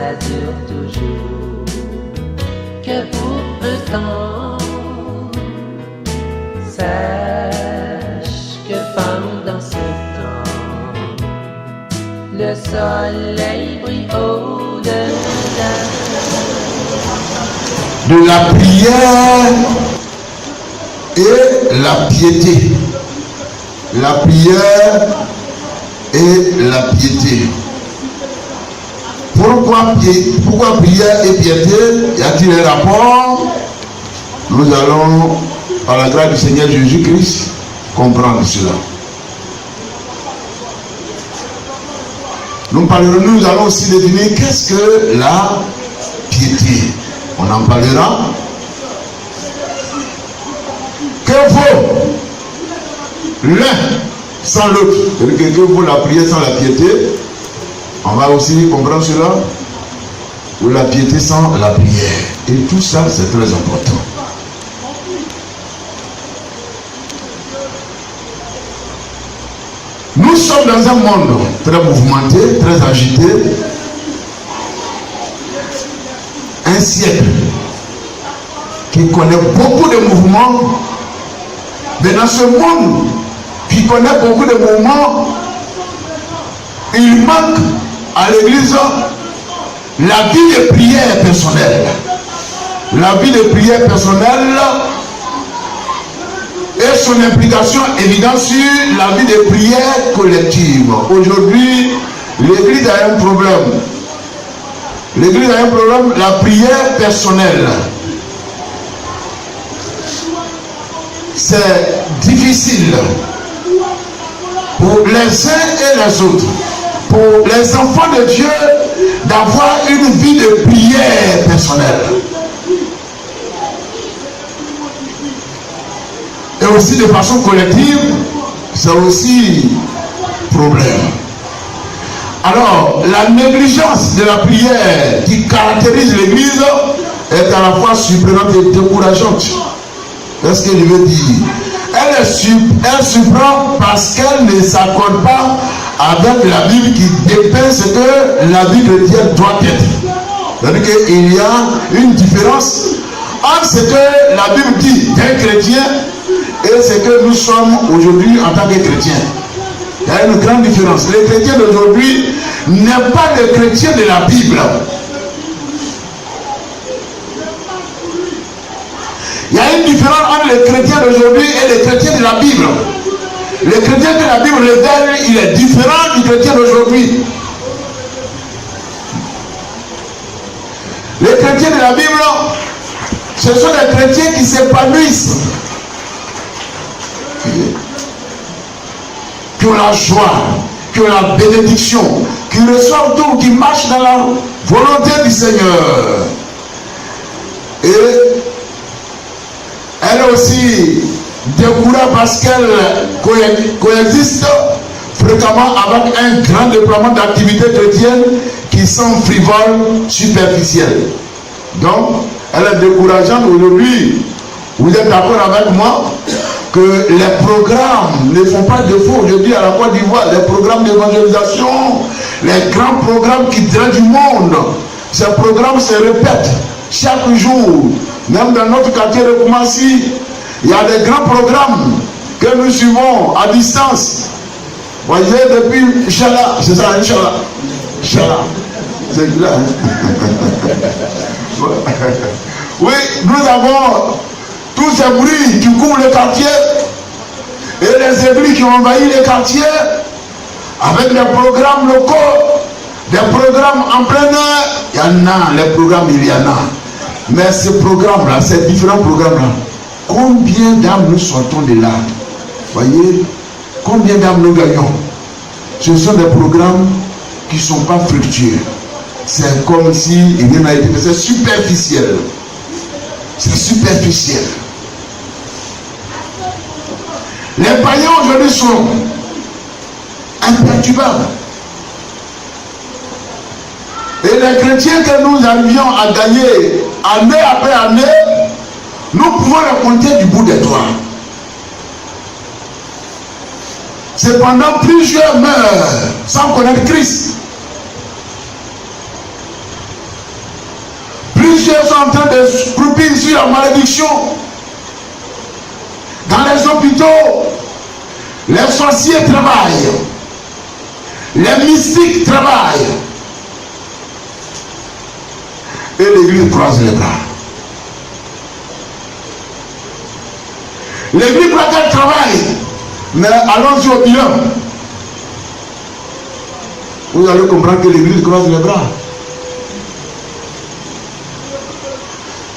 ça dure toujours que pour un temps. Sache que pendant ce temps, le soleil brille au-delà de la prière et la piété. La prière et la piété. Pourquoi prière et piété? Y a-t-il un rapport? Nous allons, par la grâce du Seigneur Jésus-Christ, comprendre cela. Nous allons aussi définir qu'est-ce que la piété. On en parlera. Que vaut l'un sans l'autre? Que vaut la prière sans la piété? On va aussi comprendre cela. Ou la piété sans la prière. Et tout ça, c'est très important. Nous sommes dans un monde très mouvementé, très agité. Un siècle qui connaît beaucoup de mouvements. Mais dans ce monde qui connaît beaucoup de mouvements, il manque à l'église la vie de prière personnelle. La vie de prière personnelle et son implication évidente sur la vie de prière collective. Aujourd'hui, l'église a un problème. L'église a un problème, la prière personnelle. C'est difficile pour les uns et les autres, pour les enfants de Dieu, d'avoir une vie de prière personnelle. Et aussi de façon collective, c'est aussi problème. Alors, la négligence de la prière qui caractérise l'église est à la fois surprenante et décourageante. Qu'est-ce que je veux dire? Elle surprend parce qu'elle ne s'accorde pas avec la Bible qui dépeint ce que la vie chrétienne doit être. C'est-à-dire qu'il y a une différence entre ce que la Bible dit d'un chrétien et ce que nous sommes aujourd'hui en tant que chrétiens. Il y a une grande différence. Les chrétiens d'aujourd'hui n'est pas le chrétien de la Bible. Il y a une différence entre les chrétiens d'aujourd'hui et les chrétiens de la Bible. Le chrétien de la Bible révèle, il est différent du chrétien d'aujourd'hui. Les chrétiens de la Bible, ce sont des chrétiens qui s'épanouissent, qui ont la joie, qui ont la bénédiction, qui reçoivent tout, qui marchent dans la volonté du Seigneur. Et elle aussi découvre parce qu'elle coexiste fréquemment avec un grand déploiement d'activités chrétiennes qui sont frivoles, superficielles. Donc, elle est décourageante aujourd'hui. Vous êtes d'accord avec moi que les programmes ne font pas défaut aujourd'hui à la Côte d'Ivoire, les programmes d'évangélisation, les grands programmes qui drainent du monde, ces programmes se répètent chaque jour. Même dans notre quartier de Koumassi, il y a des grands programmes que nous suivons à distance. Vous voyez, depuis Inch'Allah, c'est ça, Inch'Allah. Inch'Allah. C'est là. Oui, nous avons tous ces bruits qui couvrent le quartier et les églises qui ont envahi les quartiers avec des programmes locaux, des programmes en plein air. Il y en a, les programmes, il y en a. Mais ces programmes-là, ces différents programmes-là, combien d'âmes nous sortons de là? Voyez, combien d'âmes nous gagnons? Ce sont des programmes qui ne sont pas fructueux. C'est comme si il n'y en a été. C'est superficiel. C'est superficiel. Les païens aujourd'hui sont imperturbables. Et les chrétiens que nous arrivions à gagner année après année, nous pouvons les compter du bout des doigts. Cependant, plusieurs meurent sans connaître Christ. sont en train de croupir sur la malédiction. Dans les hôpitaux, les sorciers travaillent. Les mystiques travaillent. Et l'église croise les bras. L'église croit qu'elle travaille. Mais allons-y au bilan. Vous allez comprendre que l'église croise les bras.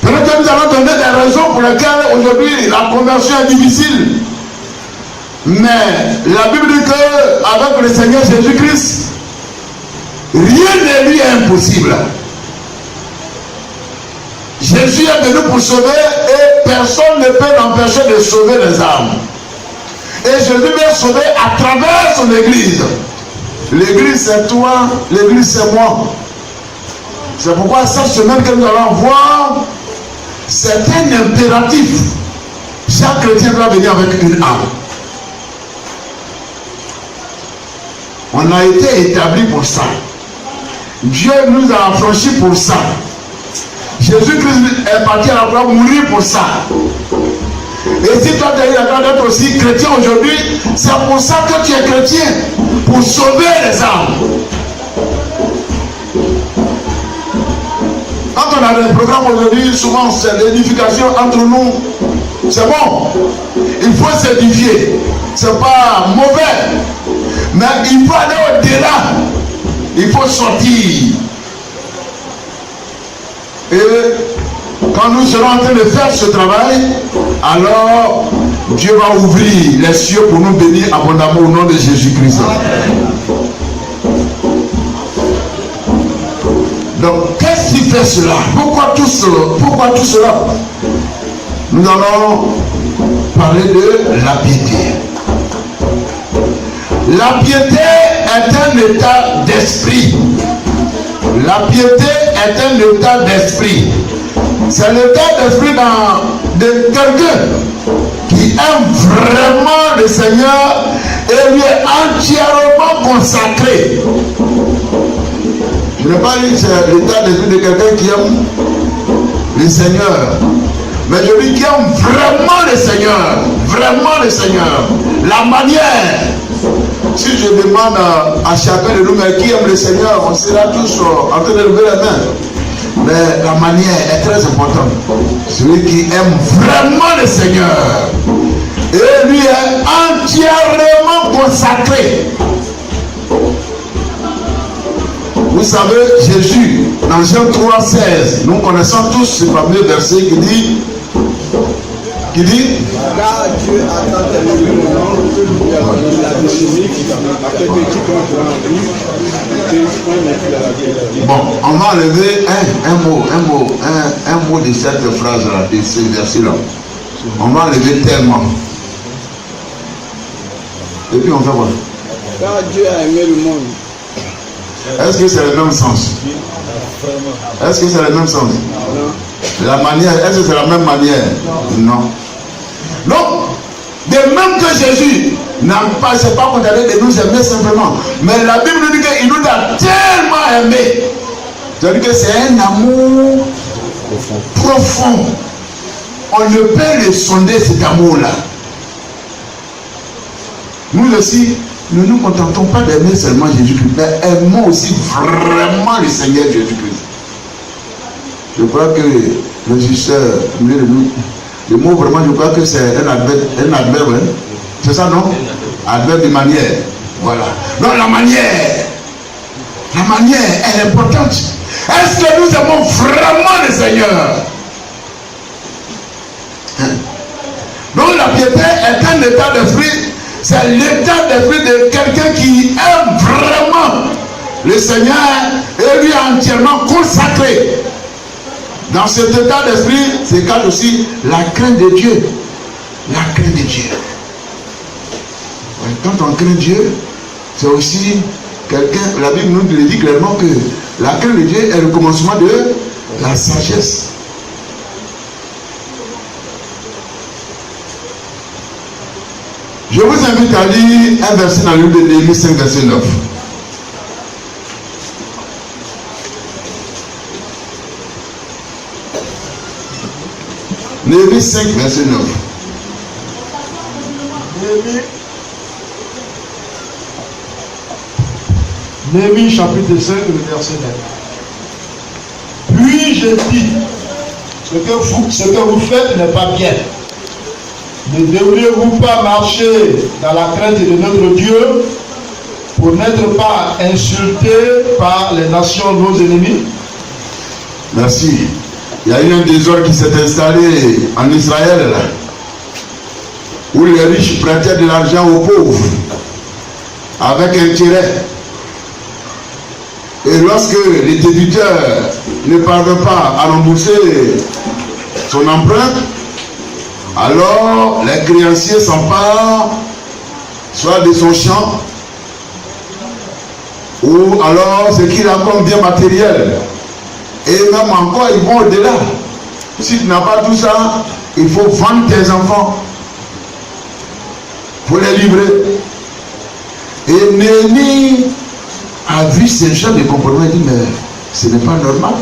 Peut-être que nous allons donner des raisons pour lesquelles aujourd'hui la conversion est difficile. Mais la Bible dit qu'avec le Seigneur Jésus-Christ, rien ne lui est impossible. Jésus est venu pour sauver et personne ne peut l'empêcher de sauver les âmes. Et Jésus vient sauver à travers son église. L'église c'est toi, l'église c'est moi. C'est pourquoi cette semaine que nous allons voir, c'est un impératif. Chaque chrétien doit venir avec une âme. On a été établi pour ça. Dieu nous a affranchis pour ça. Jésus-Christ est parti à la croix mourir pour ça. Et si toi tu as eu la grâce d'être aussi chrétien aujourd'hui, c'est pour ça que tu es chrétien. Pour sauver les âmes. Quand on a des programmes aujourd'hui, souvent c'est l'édification entre nous. C'est bon. Il faut s'édifier. C'est pas mauvais. Mais il faut aller au-delà. Il faut sortir. Et quand nous serons en train de faire ce travail, alors Dieu va ouvrir les cieux pour nous bénir abondamment au nom de Jésus-Christ. Donc, qu'est-ce qui fait cela? Pourquoi tout cela? Nous allons parler de la piété. La piété est un état d'esprit. La piété est un état d'esprit. C'est l'état d'esprit de quelqu'un qui aime vraiment le Seigneur et lui est entièrement consacré. Je n'ai pas dit que c'est l'état d'esprit de quelqu'un qui aime le Seigneur. Mais je dis qu'il aime vraiment le Seigneur. Vraiment le Seigneur. La manière. Si je demande à chacun de nous, mais qui aime le Seigneur, on sera tous en train de lever les mains. Mais la manière est très importante. Celui qui aime vraiment le Seigneur et lui est entièrement consacré. Vous savez, Jésus, dans Jean 3,16, nous connaissons tous ce fameux verset qui dit car Dieu a tant aimé le monde qu'il a donné la décennie afin que quiconque. Bon, on va enlever un mot de cette phrase-là, de ce verset-là. On va enlever tellement. Et puis on fait quoi? Car Dieu a aimé le monde. Est-ce que c'est le même sens? Est-ce que c'est le même sens? Non. La manière, est-ce que c'est la même manière? Non. Donc, de même que Jésus n'a pas, c'est pas condamné de nous aimer simplement, mais la Bible nous dit qu'il nous a tellement aimés. C'est-à-dire que c'est un amour profond. On ne peut le sonder cet amour-là. Nous aussi, nous ne nous contentons pas d'aimer seulement Jésus-Christ, mais aimons aussi vraiment le Seigneur Jésus-Christ. Je crois que le régisseur, le mot vraiment, je crois que c'est un adverbe, hein? C'est ça, non? Adverbe de manière. Voilà. Donc la manière, elle est importante. Est-ce que nous aimons vraiment le Seigneur? Donc la piété est un état d'esprit. C'est l'état d'esprit de quelqu'un qui aime vraiment le Seigneur et lui est entièrement consacré. Dans cet état d'esprit, c'est cache aussi la crainte de Dieu. La crainte de Dieu. Quand on craint Dieu, c'est aussi quelqu'un, la Bible nous le dit clairement que la crainte de Dieu est le commencement de la sagesse. Je vous invite à lire un verset dans le livre de Néhémie 5, verset 9. Néhémie 5, verset 9. Néhémie chapitre 5, le verset 9. Puis je dis, ce que vous faites n'est pas bien. Ne devriez-vous pas marcher dans la crainte de notre Dieu pour n'être pas insultés par les nations nos ennemis? Merci. Il y a eu un désordre qui s'est installé en Israël, où les riches prêtaient de l'argent aux pauvres avec intérêt. Et lorsque les débiteurs ne parviennent pas à rembourser son emprunt, alors les créanciers s'emparent soit de son champ, ou alors ce qu'il a comme bien matériel. Et même encore, ils vont au-delà. Si tu n'as pas tout ça, il faut vendre tes enfants pour les livrer. Et Néhémie a vu ces gens de comportement et dit, mais ce n'est pas normal.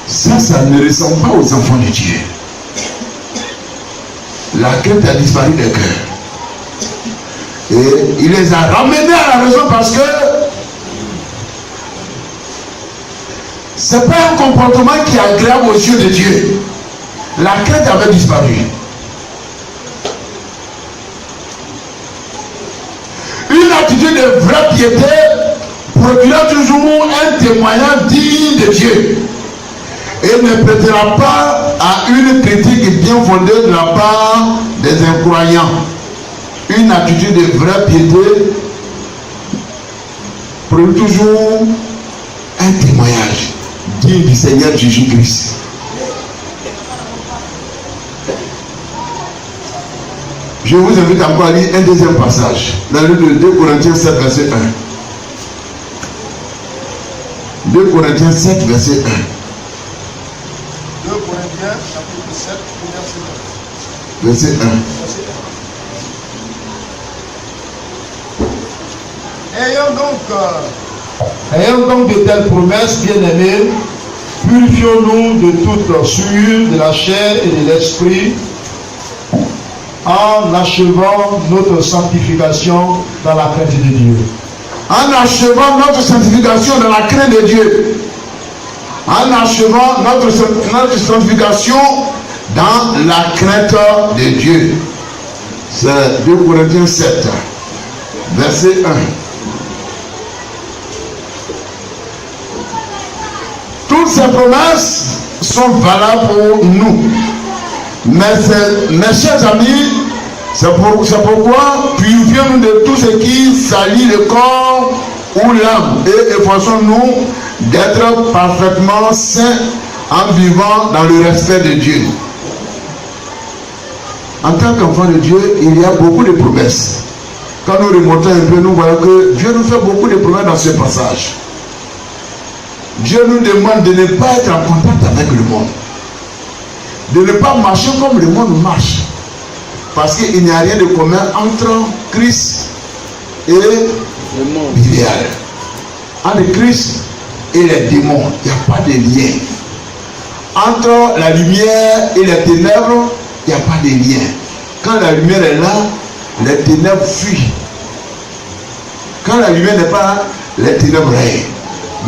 Ça ne ressemble pas aux enfants de Dieu. La crainte a disparu des cœurs. Et il les a ramenés à la raison parce que ce n'est pas un comportement qui est agréable aux yeux de Dieu. La crainte avait disparu. Une attitude de vraie piété produira toujours un témoignage digne de Dieu et ne prêtera pas à une critique bien fondée de la part des incroyants. Une attitude de vraie piété produit toujours un témoignage digne du Seigneur Jésus-Christ. Je vous invite encore à lire un deuxième passage dans le livre de 2 Corinthiens 7, verset 1. 2 Corinthiens 7, verset 1. 2 Corinthiens chapitre 7, verset 1. Verset 1. Ayons donc de telles promesses, bien-aimés, purifions-nous de toute souillure de la chair et de l'esprit, en achevant notre sanctification dans la crainte de Dieu. En achevant notre sanctification dans la crainte de Dieu. En achevant notre sanctification dans la crainte de Dieu. C'est 2 Corinthiens 7, verset 1. Toutes ces promesses sont valables pour nous. Mais mes chers amis, c'est pourquoi purifions-nous de tout ce qui salit le corps ou l'âme et efforçons-nous d'être parfaitement saints en vivant dans le respect de Dieu. En tant qu'enfant de Dieu, il y a beaucoup de promesses. Quand nous remontons un peu, nous voyons que Dieu nous fait beaucoup de promesses dans ce passage. Dieu nous demande de ne pas être en contact avec le monde. De ne pas marcher comme le monde marche. Parce qu'il n'y a rien de commun entre Christ et le monde idéal. Entre Christ et les démons, il n'y a pas de lien. Entre la lumière et les ténèbres, il n'y a pas de lien. Quand la lumière est là, les ténèbres fuient. Quand la lumière n'est pas là, les ténèbres règnent.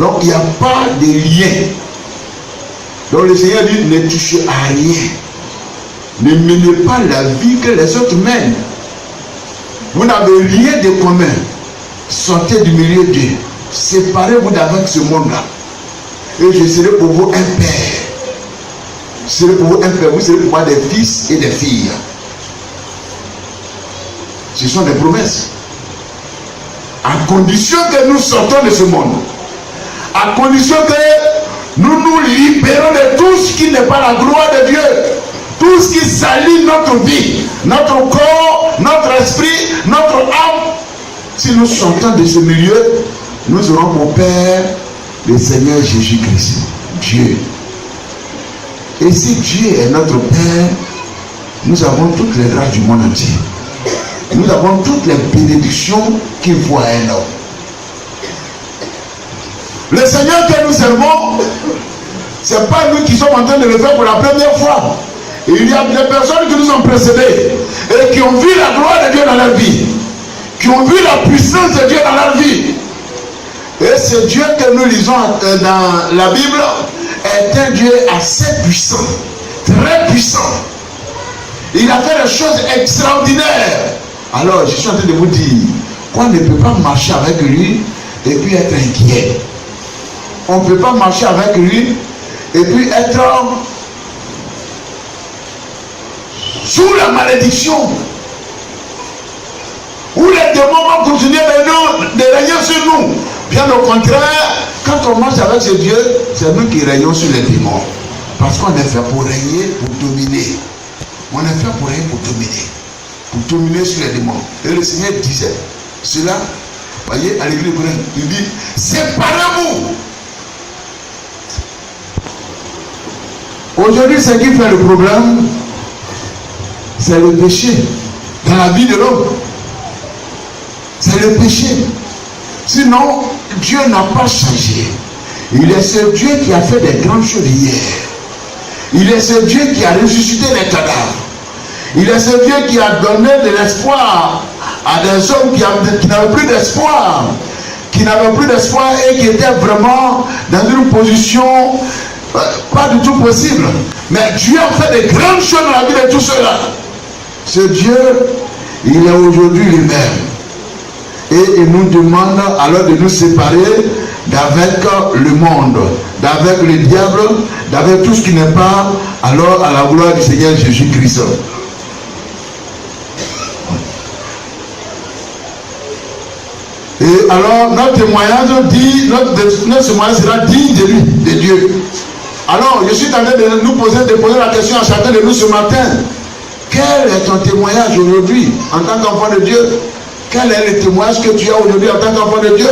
Donc il n'y a pas de lien. Donc le Seigneur dit, ne touchez à rien. Ne menez pas la vie que les autres mènent. Vous n'avez rien de commun. Sortez du milieu d'eux. Séparez-vous d'avec ce monde-là. Et je serai pour vous un père. Je serai pour vous un père. Vous serez pour moi des fils et des filles. Ce sont des promesses. À condition que nous sortons de ce monde. À condition que nous nous libérons de tout ce qui n'est pas la gloire de Dieu. Tout ce qui salit notre vie, notre corps, notre esprit, notre âme. Si nous sortons de ce milieu, nous aurons pour Père le Seigneur Jésus-Christ, Dieu. Et si Dieu est notre Père, nous avons toutes les grâces du monde entier. Nous avons toutes les bénédictions qu'il faut à un homme. Le Seigneur que nous servons, c'est c'est pas nous qui sommes en train de le faire pour la première fois. Il y a des personnes qui nous ont précédés et qui ont vu la gloire de Dieu dans leur vie, qui ont vu la puissance de Dieu dans leur vie. Et ce Dieu que nous lisons dans la Bible est un Dieu assez puissant, très puissant. Il a fait des choses extraordinaires. Alors, je suis en train de vous dire qu'on ne peut pas marcher avec lui et puis être inquiet. On ne peut pas marcher avec lui et puis être sous la malédiction. Où les démons vont continuer de régner sur nous. Bien au contraire, quand on marche avec ce Dieu, c'est nous qui régnons sur les démons. Parce qu'on est fait pour régner, pour dominer. On est fait pour régner, pour dominer sur les démons. Et le Seigneur disait cela, voyez, à l'église, il dit, séparez-vous. Aujourd'hui, ce qui fait le problème, c'est le péché dans la vie de l'homme. C'est le péché. Sinon, Dieu n'a pas changé. Il est ce Dieu qui a fait des grandes choses hier. Il est ce Dieu qui a ressuscité les cadavres. Il est ce Dieu qui a donné de l'espoir à des hommes qui n'avaient plus d'espoir. Qui n'avaient plus d'espoir et qui étaient vraiment dans une position pas du tout possible. Mais Dieu a fait des grandes choses dans la vie de tous ceux-là. Ce Dieu, il est aujourd'hui lui-même. Et il nous demande alors de nous séparer d'avec le monde, d'avec le diable, d'avec tout ce qui n'est pas alors à la gloire du Seigneur Jésus-Christ. Et alors notre témoignage dit, notre témoignage sera digne de lui, de Dieu. Alors je suis en train de poser la question à chacun de nous ce matin. Quel est ton témoignage aujourd'hui en tant qu'enfant de Dieu? Quel est le témoignage que tu as aujourd'hui en tant qu'enfant de Dieu?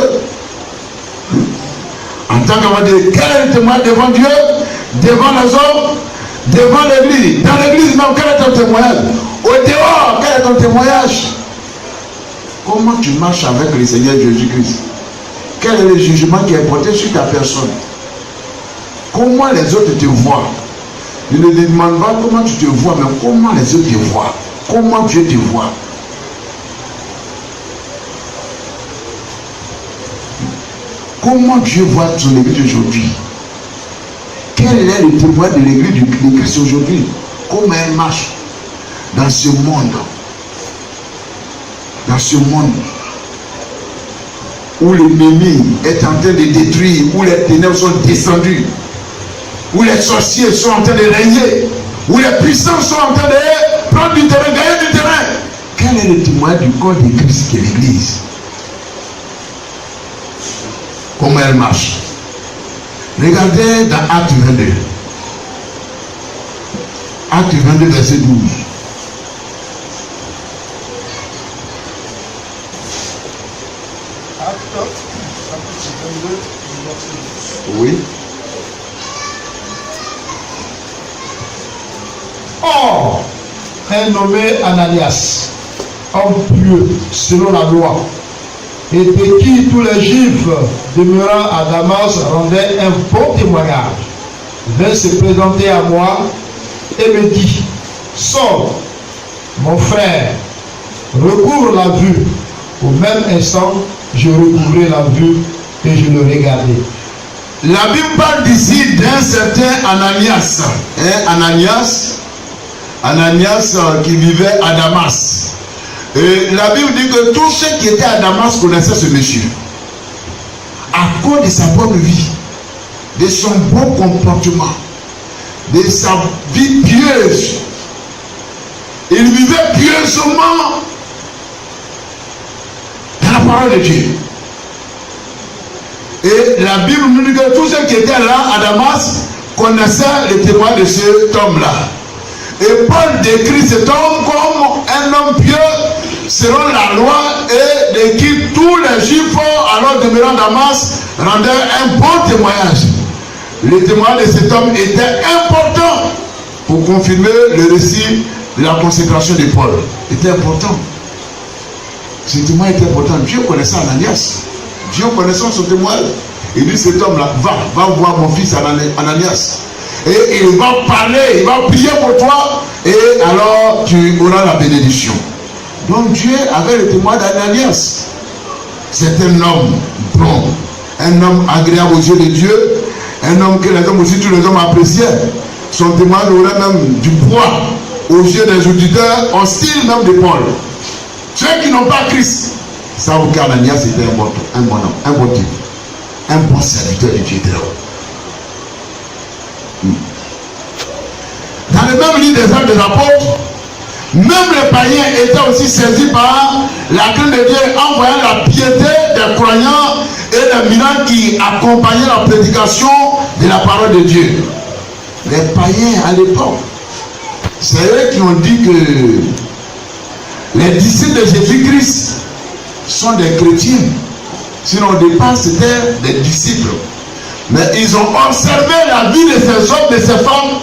En tant qu'enfant de Dieu, quel est le témoignage devant Dieu, devant les hommes, devant l'église? Dans l'église même, quel est ton témoignage? Au dehors, quel est ton témoignage? Comment tu marches avec le Seigneur Jésus-Christ? Quel est le jugement qui est porté sur ta personne? Comment les autres te voient? Je ne te demande pas comment tu te vois, mais comment les autres te voient? Comment Dieu te voit? Comment Dieu voit son église aujourd'hui? Quel est le témoignage de l'église du Christ aujourd'hui? Comment elle marche dans ce monde? Dans ce monde où l'ennemi est en train de détruire, où les ténèbres sont descendues, où les sorciers sont en train de régner, où les puissants sont en train de prendre du terrain, gagner du terrain. Quel est le témoignage du corps de Christ qui est l'église? Comment elle marche? Regardez dans Acte 22. Acte 22, verset 12. Oui. Or, un nommé Ananias, homme pieux selon la loi, et de qui tous les Juifs demeurant à Damas rendaient un bon témoignage, vint se présenter à moi et me dit, sors, mon frère, recouvre la vue. Au même instant, je recouvrais la vue et je le regardais. La Bible parle ici d'un certain Ananias. Ananias qui vivait à Damas. Et la Bible dit que tous ceux qui étaient à Damas connaissaient ce monsieur. À cause de sa bonne vie, de son bon comportement, de sa vie pieuse. Il vivait pieusement dans la parole de Dieu. Et la Bible nous dit que tous ceux qui étaient là à Damas connaissaient le témoin de cet homme-là. Et Paul décrit cet homme comme un homme pieux selon la loi et de qui tous les Juifs alors demeurant à Damas rendaient un bon témoignage. Le témoignage de cet homme était important pour confirmer le récit de la consécration de Paul. C'était important. Ce témoignage était important. Dieu connaissait Ananias. Dieu connaissant son témoignage. Il dit cet homme-là, va voir mon fils Ananias. et il va parler, il va prier pour toi, et alors tu auras la bénédiction. Donc Dieu avait le témoin d'Ananias. C'est un homme bon, un homme agréable aux yeux de Dieu, un homme que les hommes aussi, tous les hommes appréciaient. Son témoignage aurait même du poids aux yeux des auditeurs, hostiles même de Paul. Ceux qui n'ont pas Christ savent qu'Ananias était un bon homme, un bon type, un bon serviteur de Dieu. Dans le même livre des Actes des Apôtres, même les païens étaient aussi saisis par la crainte de Dieu en voyant la piété des croyants et des miracles qui accompagnaient la prédication de la parole de Dieu. Les païens à l'époque, c'est eux qui ont dit que les disciples de Jésus-Christ sont des chrétiens. Sinon au départ c'était des disciples. Mais ils ont observé la vie de ces hommes, de ces femmes.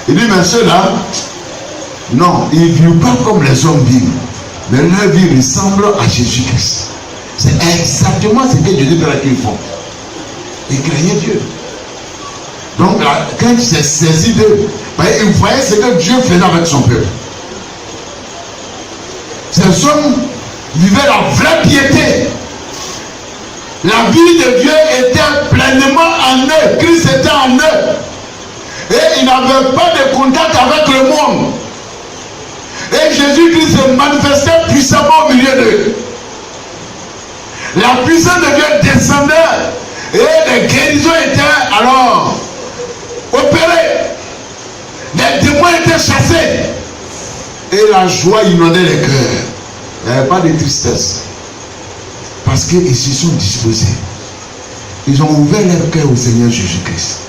Il dit, mais ceux-là, non, ils ne vivent pas comme les hommes vivent. Mais leur vie ressemble à Jésus-Christ. C'est exactement ce que Jésus dit qu'ils font. Ils craignaient Dieu. Donc, quand il s'est saisi d'eux, il voyait ce que Dieu faisait avec son peuple. Ces hommes vivaient la vraie piété. La vie de Dieu était pleinement en eux. Christ était en eux. Et ils n'avaient pas de contact avec le monde. Et Jésus-Christ se manifestait puissamment au milieu d'eux. La puissance de Dieu descendait et les guérisons étaient alors opérées. Les démons étaient chassés. Et la joie inondait les cœurs. Il n'y avait pas de tristesse. Parce qu'ils se sont disposés. Ils ont ouvert leur cœur au Seigneur Jésus-Christ.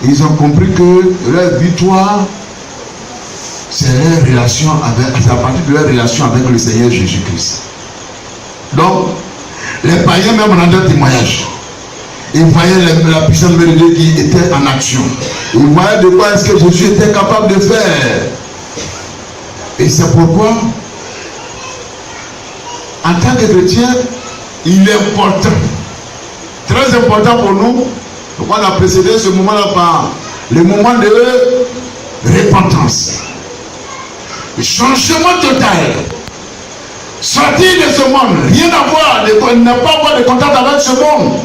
Ils ont compris que leur victoire, c'est leur relation avec, à partir de leur relation avec le Seigneur Jésus-Christ. Donc, les païens même rendaient témoignage. Ils voyaient la puissance de Dieu qui était en action. Ils voyaient de quoi est-ce que Jésus était capable de faire. Et c'est pourquoi, en tant que chrétien, il est important, très important pour nous. On a précédé ce moment-là par le moment de repentance. Changement total. Sortir de ce monde, rien à voir, ne pas avoir de contact avec ce monde.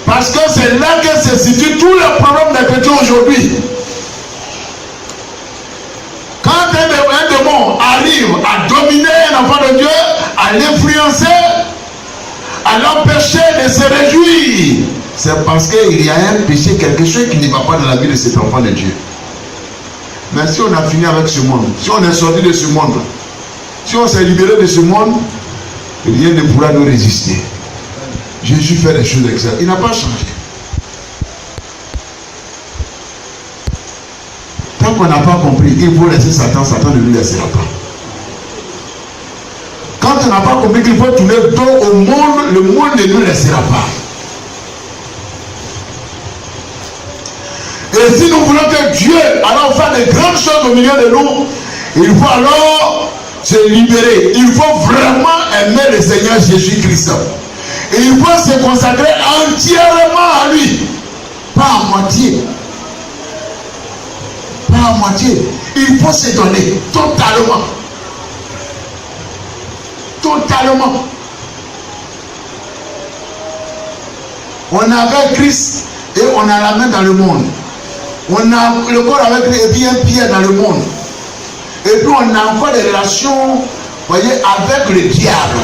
Parce que c'est là que se situent tous les problèmes des chrétiens aujourd'hui. Quand un démon arrive à dominer un enfant de Dieu, à l'influencer, à l'empêcher de se réjouir, c'est parce qu'il y a un péché, quelque chose qui ne va pas dans la vie de cet enfant de Dieu. Mais si on a fini avec ce monde, si on est sorti de ce monde, si on s'est libéré de ce monde, rien ne pourra nous résister. Jésus fait des choses excellentes. Il n'a pas changé. Tant qu'on n'a pas compris qu'il faut laisser Satan, Satan ne nous laissera pas. Quand on n'a pas compris qu'il faut tourner le dos au monde, le monde ne nous laissera pas. Et si nous voulons que Dieu alors fasse de grandes choses au milieu de nous, il faut alors se libérer. Il faut vraiment aimer le Seigneur Jésus-Christ. Et il faut se consacrer entièrement à lui. Pas à moitié. Pas à moitié. Il faut se donner totalement. Totalement. On avait Christ et on a la main dans le monde. On a le corps avec lui et puis un pied dans le monde. Et puis on a encore des relations, voyez, avec le diable.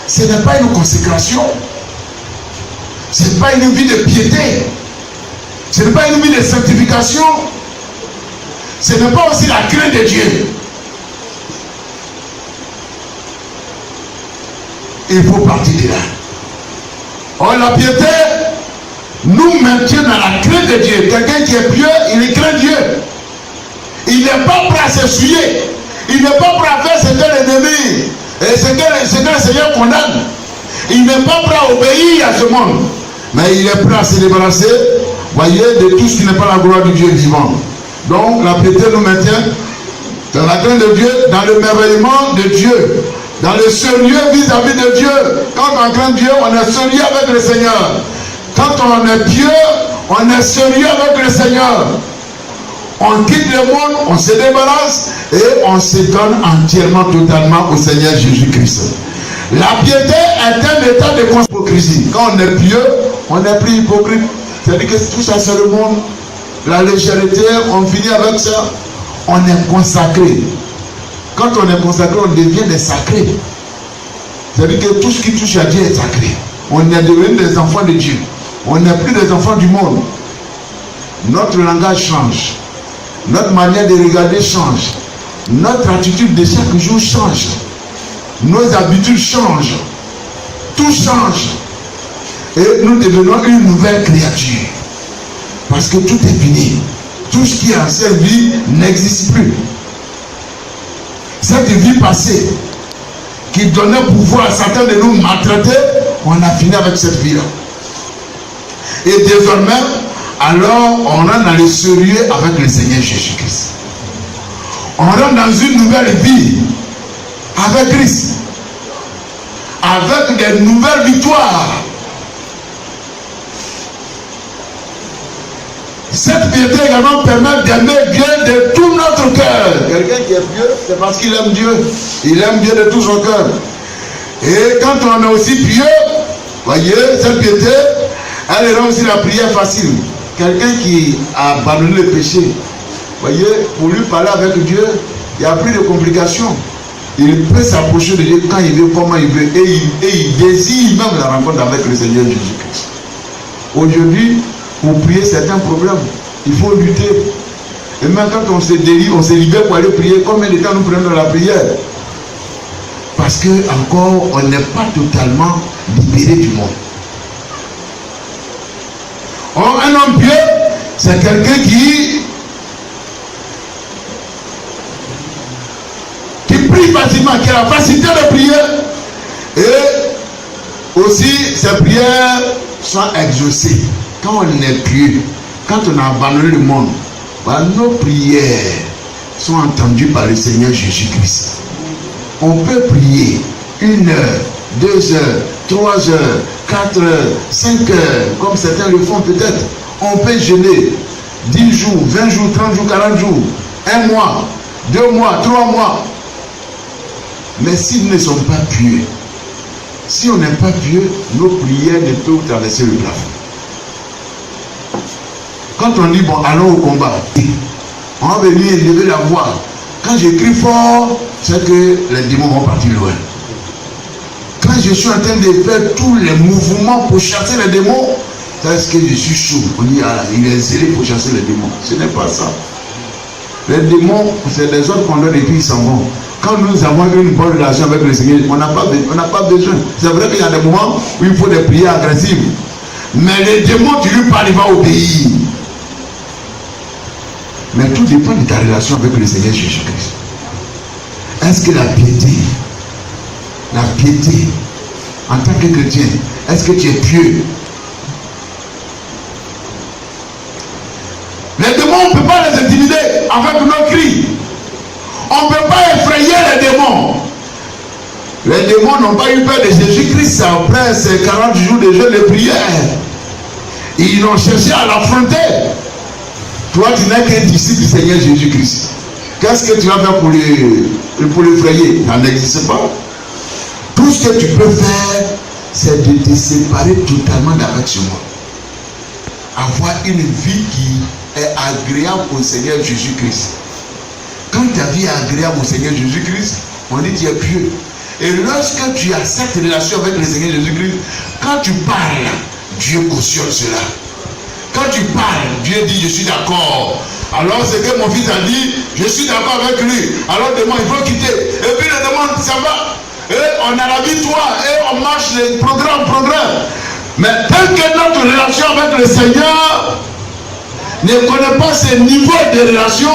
Ce n'est pas une consécration. Ce n'est pas une vie de piété. Ce n'est pas une vie de sanctification. Ce n'est pas aussi la crainte de Dieu. Il faut partir de là. Or, la piété nous maintient dans la crainte de Dieu. Quelqu'un qui est pieux, il craint Dieu. Il n'est pas prêt à s'essuyer. Il n'est pas prêt à faire ce que l'ennemi et ce que le Seigneur condamne. Il n'est pas prêt à obéir à ce monde. Mais il est prêt à se débarrasser, voyez, de tout ce qui n'est pas la gloire du Dieu vivant. Donc la piété nous maintient dans la crainte de Dieu, dans le merveillement de Dieu, dans le sérieux vis-à-vis de Dieu. Quand on craint Dieu, on est sérieux avec le Seigneur. Quand on est pieux, on est sérieux avec le Seigneur, on quitte le monde, on se débarrasse et on se donne entièrement, totalement au Seigneur Jésus-Christ. La piété est un état de hypocrisie. Quand on est pieux, on n'est plus hypocrite. C'est-à-dire que tout ça c'est le monde, la légèreté, on finit avec ça. On est consacré. Quand on est consacré, on devient des sacrés. C'est-à-dire que tout ce qui touche à Dieu est sacré. On est devenu des enfants de Dieu. On n'est plus des enfants du monde. Notre langage change. Notre manière de regarder change. Notre attitude de chaque jour change. Nos habitudes changent. Tout change. Et nous devenons une nouvelle créature. Parce que tout est fini. Tout ce qui est ancienne vie n'existe plus. Cette vie passée qui donnait pouvoir à Satan de nous maltraiter, on a fini avec cette vie-là. Et désormais, alors on rentre dans le sérieux avec le Seigneur Jésus-Christ. On rentre dans une nouvelle vie avec Christ, avec des nouvelles victoires. Cette piété également permet d'aimer Dieu de tout notre cœur. Quelqu'un qui est pieux, c'est parce qu'il aime Dieu. Il aime Dieu de tout son cœur. Et quand on est aussi pieux, voyez, cette piété, elle rend aussi la prière facile. Quelqu'un qui a abandonné le péché, voyez, pour lui parler avec Dieu, il n'y a plus de complications. Il peut s'approcher de Dieu quand il veut, comment il veut, et il désire même la rencontre avec le Seigneur Jésus-Christ. Aujourd'hui, pour prier, c'est un problème. Il faut lutter. Et même quand on se délivre, on se libère pour aller prier, combien de temps nous prenons dans la prière? Parce que encore, on n'est pas totalement libéré du monde. Or, un homme pieux, c'est quelqu'un qui prie facilement, qui a la facilité de prier. Et aussi, ses prières sont exaucées. Quand on est pieux, quand on a abandonné le monde, nos prières sont entendues par le Seigneur Jésus-Christ. On peut prier 1 heure, 2 heures, 3 heures, 4 heures, 5 heures, comme certains le font peut-être. On peut jeûner 10 jours, 20 jours, 30 jours, 40 jours, 1 mois, 2 mois, 3 mois. Mais s'ils ne sont pas pieux, si on n'est pas pieux, nos prières ne peuvent traverser le plafond. Quand on dit, bon, allons au combat, on va venir élever la voix. Quand j'écris fort, c'est que les démons vont partir loin. Quand je suis en train de faire tous les mouvements pour chasser les démons, c'est que je suis chaud. On dit, ah, il est zélé pour chasser les démons. Ce n'est pas ça. Les démons, c'est des autres qu'on donne et puis ils s'en vont. Quand nous avons une bonne relation avec le Seigneur, on n'a pas besoin. C'est vrai qu'il y a des moments où il faut des prières agressives. Mais les démons, tu lui parles, il va obéir. Mais tout dépend de ta relation avec le Seigneur Jésus-Christ. Est-ce que la piété, en tant que chrétien, est-ce que tu es pieux? Les démons, on ne peut pas les intimider avec nos cris. On ne peut pas effrayer les démons. Les démons n'ont pas eu peur de Jésus-Christ après ces 40 jours de jeûne et prière. Ils ont cherché à l'affronter. Toi, tu n'es qu'un disciple du Seigneur Jésus-Christ. Qu'est-ce que tu vas faire pour l'effrayer? Ça n'existe pas. Tout ce que tu peux faire, c'est de te séparer totalement d'avec ce monde. Avoir une vie qui est agréable au Seigneur Jésus-Christ. Quand ta vie est agréable au Seigneur Jésus-Christ, on dit que tu es pieux. Et lorsque tu as cette relation avec le Seigneur Jésus-Christ, quand tu parles, Dieu cautionne cela. Quand tu parles, Dieu dit je suis d'accord. Alors c'est que mon fils a dit, je suis d'accord avec lui. Alors demande, il faut quitter. Et puis le demande, ça va. Et on a la victoire. Et on marche les programmes. Mais tant que notre relation avec le Seigneur ne connaît pas ce niveau de relation,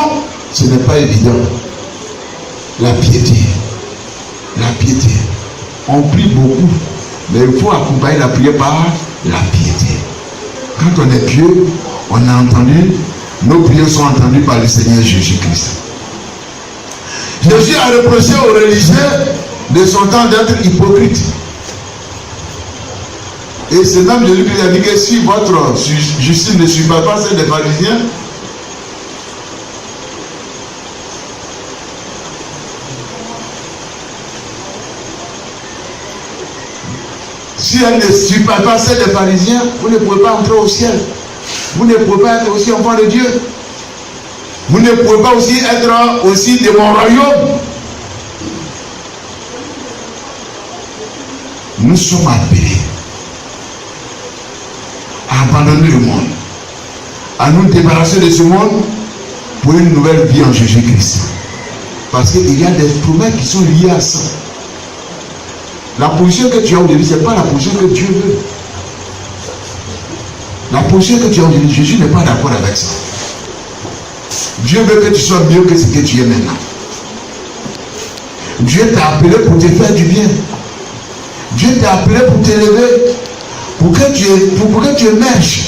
ce n'est pas évident. La piété. On prie beaucoup, mais il faut accompagner la prière par la piété. Quand on est pieux, on a entendu, nos prières sont entendues par le Seigneur Jésus-Christ. Jésus a reproché aux religieux de son temps d'être hypocrites. Et c'est même Jésus qui a dit que si votre justice ne suit pas celle des pharisiens, si elle ne suit pas celle des pharisiens, vous ne pouvez pas entrer au ciel. Vous ne pouvez pas être aussi enfant de Dieu. Vous ne pouvez pas aussi être aussi de mon royaume. Nous sommes appelés à abandonner le monde, à nous débarrasser de ce monde pour une nouvelle vie en Jésus-Christ. Parce qu'il y a des promesses qui sont liées à ça. La position que tu as aujourd'hui, ce n'est pas la position que Dieu veut. La position que tu as aujourd'hui, Jésus n'est pas d'accord avec ça. Dieu veut que tu sois mieux que ce que tu es maintenant. Dieu t'a appelé pour te faire du bien. Dieu t'a appelé pour t'élever, pour que tu émerges,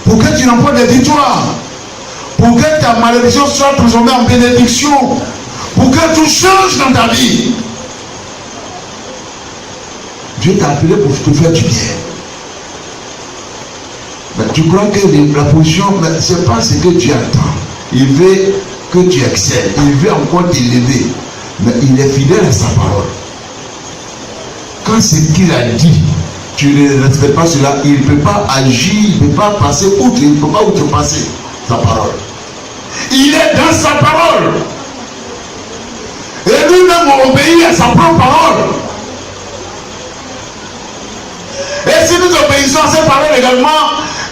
pour que tu remportes des victoires, pour que ta malédiction soit transformée en bénédiction, pour que tout change dans ta vie. Dieu t'a appelé pour te faire du bien. Mais tu crois que la position, ce n'est pas ce que Dieu attend. Il veut que tu excelles, il veut encore t'élever, mais il est fidèle à sa parole. Quand ce qu'il a dit, tu ne respectes pas cela, il ne peut pas agir, il ne peut pas passer outre, il ne peut pas outrepasser sa parole. Il est dans sa parole. Et nous-mêmes obéit à sa propre parole. Et si nous obéissons à cette parole également,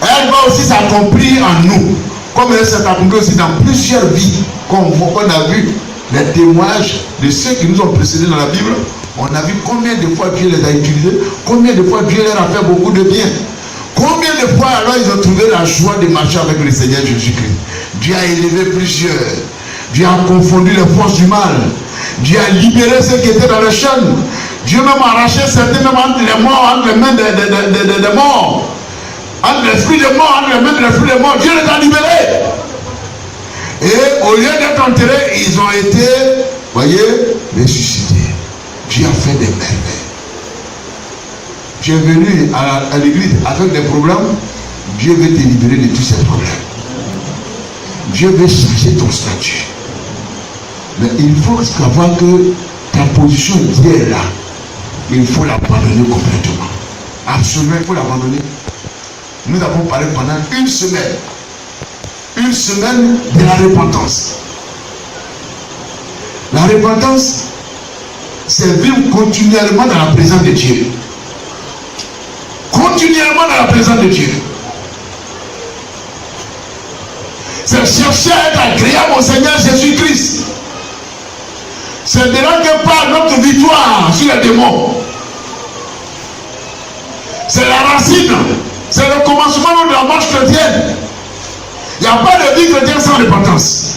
elle va aussi s'accomplir en nous. Comme elle s'est accomplie aussi dans plusieurs vies, comme on a vu les témoignages de ceux qui nous ont précédés dans la Bible. On a vu combien de fois Dieu les a utilisés, combien de fois Dieu leur a fait beaucoup de bien. Combien de fois alors ils ont trouvé la joie de marcher avec le Seigneur Jésus-Christ. Dieu a élevé plusieurs. Dieu a confondu les forces du mal. Dieu a libéré ceux qui étaient dans les chaînes. Dieu même a arraché certains même entre les morts, entre les mains des morts. Entre l'esprit des morts, entre les mains de l'esprit des morts. Dieu les a libérés. Et au lieu d'être enterrés, ils ont été, voyez, ressuscités. Dieu a fait des merveilles. Tu es venu à l'église avec des problèmes. Dieu veut te libérer de tous ces problèmes. Dieu veut changer ton statut. Mais il faut savoir que ta position d'hier là, il faut l'abandonner complètement. Absolument, il faut l'abandonner. Nous avons parlé pendant une semaine. Une semaine de la repentance. La repentance, c'est vivre continuellement dans la présence de Dieu. Continuellement dans la présence de Dieu. C'est chercher à être agréable au Seigneur Jésus-Christ. C'est de là que part notre victoire sur les démons. C'est la racine. C'est le commencement de la marche chrétienne. Il n'y a pas de vie chrétienne sans repentance.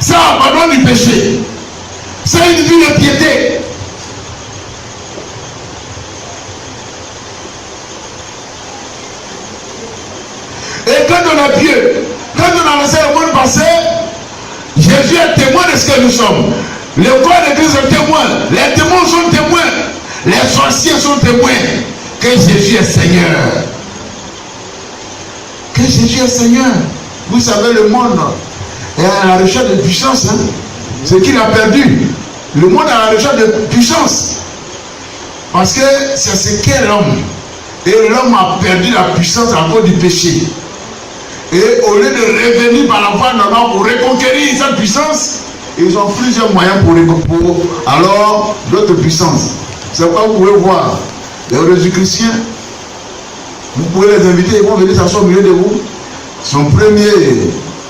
C'est abandon du péché. C'est une vie de piété. Et quand on est pieux, quand on a laissé le monde passer, Jésus est témoin de ce que nous sommes. Le corps de Christ est témoin. Les démons sont témoins. Les sorciers sont témoins que Jésus est Seigneur. Que Jésus est Seigneur. Vous savez, le monde est à la recherche de puissance. Hein? Ce qu'il a perdu. Le monde est à la recherche de puissance. Parce que c'est ce qu'est l'homme. Et l'homme a perdu la puissance à cause du péché. Et au lieu de revenir par la voie normale pour reconquérir cette puissance, ils ont plusieurs moyens pour alors d'autres puissances. C'est pourquoi vous pouvez voir les religieux chrétiens. Vous pouvez les inviter, ils vont venir s'asseoir au milieu de vous. Son premier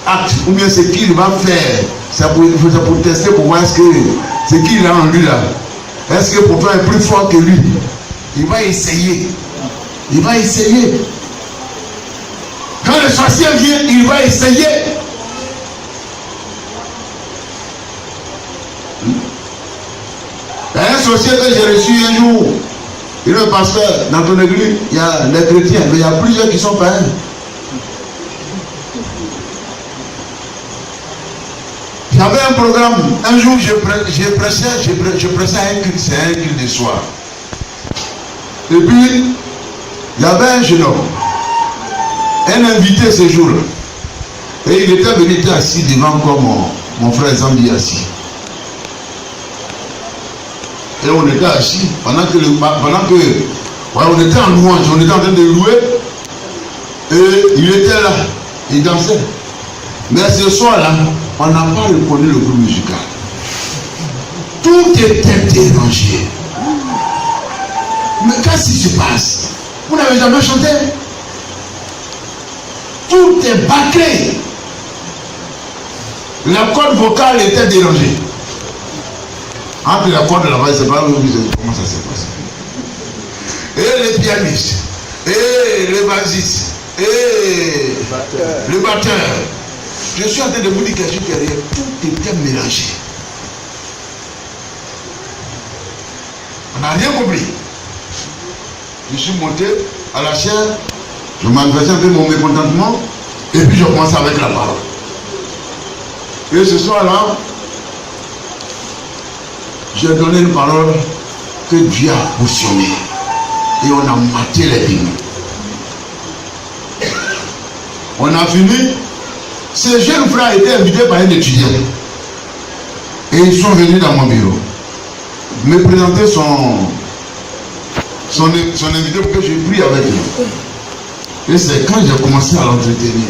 acte, ou bien ce qu'il va faire, c'est pour tester, pour voir ce qu'il a en lui là. Est-ce que pourtant est plus fort que lui? Il va essayer. Il va essayer. Quand le sorcier vient, il va essayer. Un sorcier que j'ai reçu un jour, il est pasteur dans ton église, il y a les chrétiens, mais il y a plusieurs qui sont païens. J'avais un programme, un jour je prêchais à un culte, c'est un culte de soir. Et puis, Il y avait un jeune homme, un invité ce jour-là. Et il était venu, était assis devant comme mon frère Zambi assis. Et on était assis pendant que on était en louange, on était en train de louer. Et il était là, il dansait. Mais ce soir-là, on n'a pas reconnu le groupe musical. Tout était dérangé. Mais qu'est-ce qui se passe? Vous n'avez jamais chanté? Tout est bâclé. La corde vocale était dérangée. Entre la corde et la voix, c'est pas comment ça s'est passé. Et les pianistes, et les bassistes, et le batteur. Je suis en train de vous dire quelque chose derrière. Tout était mélangé. On n'a rien compris. Je suis monté à la chaire, je manifestais un peu mon mécontentement, et puis je commençais avec la parole. Et ce soir-là, j'ai donné une parole que Dieu a cautionné. Et on a maté les démons. On a fini. Ces jeunes frères étaient invités par un étudiant. Et ils sont venus dans mon bureau. Me présenter son invité pour que je prie avec lui. Et c'est quand j'ai commencé à l'entretenir.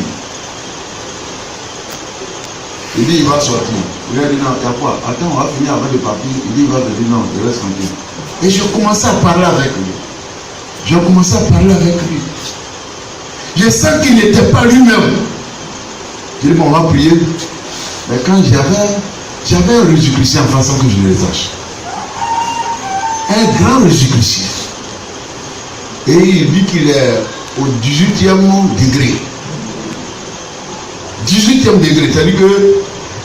Il dit il va sortir. Il a dit non, il y a quoi? Attends, on va finir avec le papier. Il dit il va venir, non, je reste tranquille. Et je commençais à parler avec lui. Je sens qu'il n'était pas lui-même. Je dis bon, on va prier. Mais quand j'avais un Jésus-Christ en façon que je ne les sache. Un grand Jésus-Christ. Et il dit qu'il est au 18e degré. 18e degré, c'est-à-dire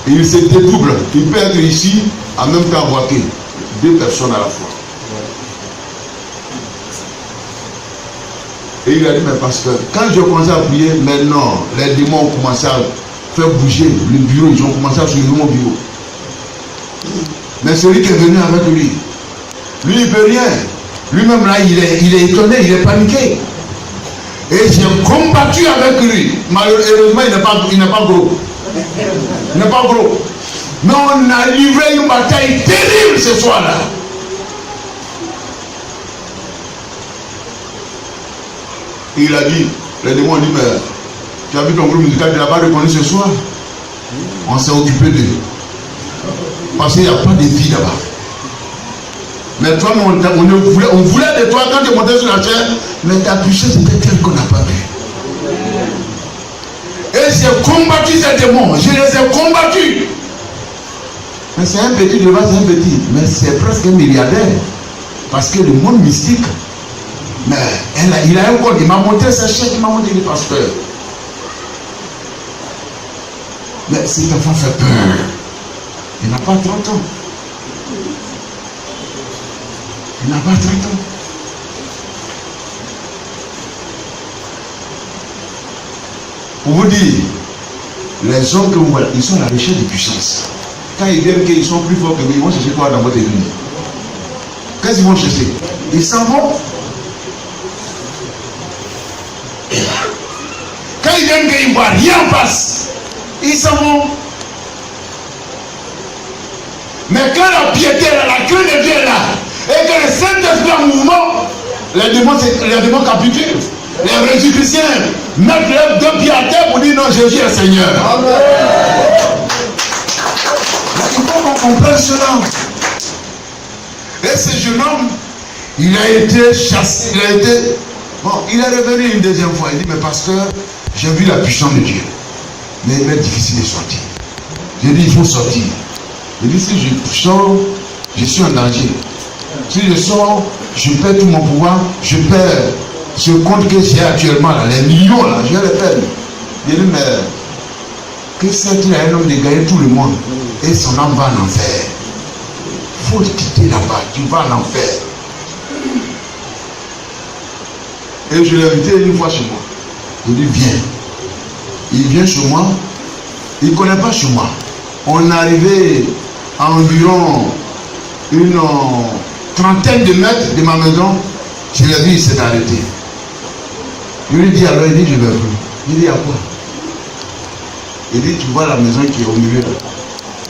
qu'il se dédouble. Il peut être ici en même temps voir que 2 personnes à la fois. Et il a dit, mais pasteur, quand j'ai commencé à prier, maintenant, les démons ont commencé à faire bouger le bureau, ils ont commencé à suivre mon bureau. Mais celui qui est venu avec lui, il ne peut rien. Lui-même là, il est étonné, il est paniqué. Et j'ai combattu avec lui. Malheureusement, il n'est pas gros. Il n'est pas gros. Mais on a livré une bataille terrible ce soir-là. Et il a dit, les démons ont dit, mais tu as vu ton groupe musical, tu n'as pas reconnu ce soir. On s'est occupé d'eux. Parce qu'il n'y a pas de vie là-bas. Mais toi, on voulait de toi quand tu es monté sur la chair, mais ta puissance était telle qu'on n'a pas vu. Et j'ai combattu ces démons, je les ai combattus. Mais c'est un petit devant, c'est un petit, mais c'est presque un milliardaire. Parce que le monde mystique, mais il a un code, il m'a montré sa chair, il m'a montré le pasteur. Mais cet enfant fait peur. Il n'a pas 30 ans. Il n'a pas 30 ans. Pour vous dire, les hommes que vous voyez, ils sont à la recherche de puissance. Quand ils viennent qu'ils sont plus forts que vous, ils vont chercher quoi dans votre église? Qu'est-ce qu'ils vont chercher? Ils s'en vont. Quand ils viennent qu'ils ne voient rien en face, ils s'en vont. Mais quand la piété est là, la crainte de Dieu est là, et que le Saint-Esprit en mouvement, les démons capitulent. Les Jésus-Chrétiens mettent leurs 2 pieds à terre pour dire non, Jésus est Seigneur. Amen. Il faut qu'on comprenne cela. Et ce jeune homme, il a été chassé, il est revenu une deuxième fois. Il dit, mais pasteur, j'ai vu la puissance de Dieu. Mais il est difficile de sortir. J'ai dit, il faut sortir. Il dit, si je sors, je suis en danger. Si je sors, je perds tout mon pouvoir, je perds ce compte que j'ai actuellement, là, les millions, là, je les perds. Il dit, mais que sert-il à un homme de gagner tout le monde et son âme va en enfer? Il faut le quitter là-bas, tu vas en enfer. Et je l'ai invité une fois chez moi. Il dit, viens. Il vient chez moi, il ne connaît pas chez moi. On est arrivé à environ une trentaine de mètres de ma maison. Je l'ai vu, il s'est arrêté. Je lui dis alors, il dit, je ne vais plus. Il dit, à quoi? Il dit, tu vois la maison qui est au milieu là.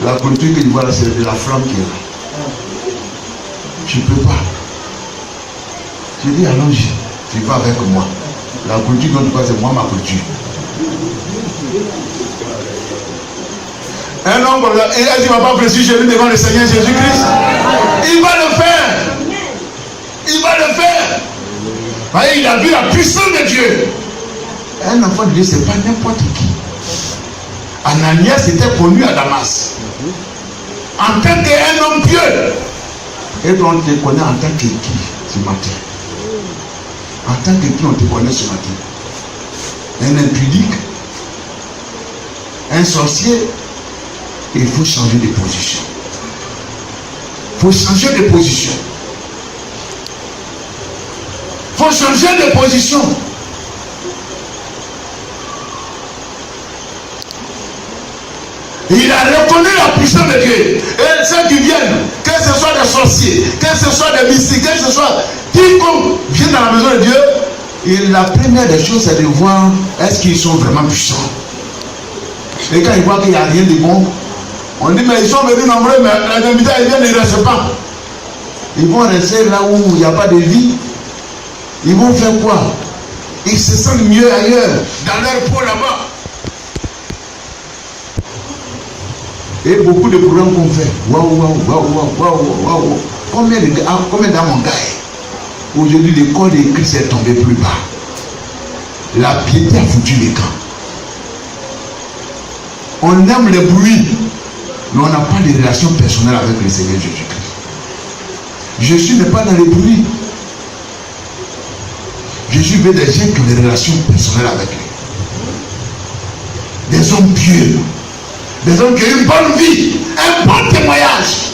La clôture que tu vois là, c'est de la flamme qui est là. Je ne peux pas. Je dis, allons-y, tu vas avec moi. La clôture dont tu vois, c'est moi ma clôture. Un homme, il ne va pas presser chez lui devant le Seigneur Jésus-Christ. Il va le faire. Il va le faire. Voyez, il a vu la puissance de Dieu. Un enfant de Dieu, ce n'est pas n'importe qui. Ananias était connu à Damas en tant qu'un homme pieux. Et donc on te connaît en tant que qui ce matin? En tant que qui on te connaît ce matin? Un impudique? Un sorcier? Il faut changer de position. Il faut changer de position. Il faut changer de position. Il a reconnu la puissance de Dieu. Et ceux qui viennent, que ce soit des sorciers, que ce soit des mystiques, que ce soit quiconque vient dans la maison de Dieu, et la première des choses, c'est de voir est-ce qu'ils sont vraiment puissants. Et quand ils voient qu'il n'y a rien de bon, on dit mais ils sont venus nombreux, mais les invités ils viennent, ils ne restent pas. Ils vont rester là où il n'y a pas de vie. Ils vont faire quoi? Ils se sentent mieux ailleurs, dans leur peau là-bas. Et beaucoup de programmes qu'on fait. Waouh. Combien d'âmes on gagne? Aujourd'hui, le corps de Christ est tombé plus bas. La piété a foutu les camps. On aime le bruit, mais on n'a pas de relation personnelle avec le Seigneur Jésus-Christ. Jésus n'est pas dans le bruit. Jésus veut des gens qui ont des relations personnelles avec lui. Des hommes pieux. Des hommes qui ont une bonne vie, un bon témoignage.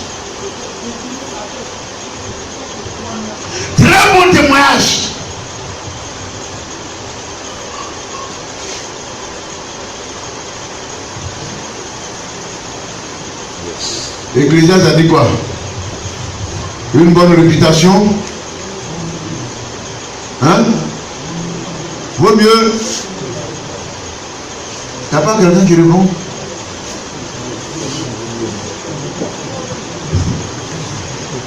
Très bon témoignage. Ecclésiaste a dit quoi? Une bonne réputation. Hein? Vaut mieux. Il n'y a pas quelqu'un qui répond?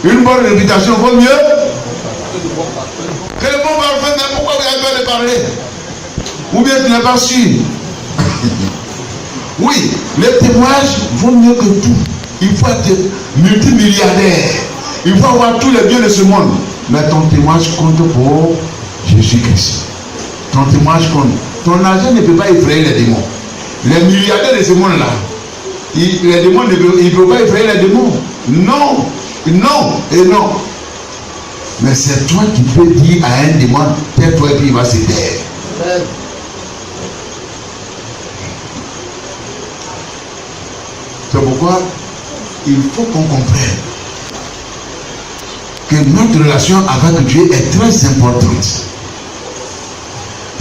Une bonne réputation vaut mieux que le bon parfum. Mais pourquoi vous avez peur de parler? Ou bien tu n'es pas sûr? Oui, le témoignage vaut mieux que tout. Il faut être multimilliardaire. Il faut avoir tous les biens de ce monde. Mais ton témoignage compte pour Jésus-Christ. Ton témoignage compte. Ton argent ne peut pas effrayer les démons. Les milliardaires de ce monde-là, les démons ne peuvent pas effrayer les démons. Non. Non et non. Mais c'est toi qui peux dire à un démon, tais-toi et puis il va se taire. C'est pourquoi il faut qu'on comprenne que notre relation avec Dieu est très importante.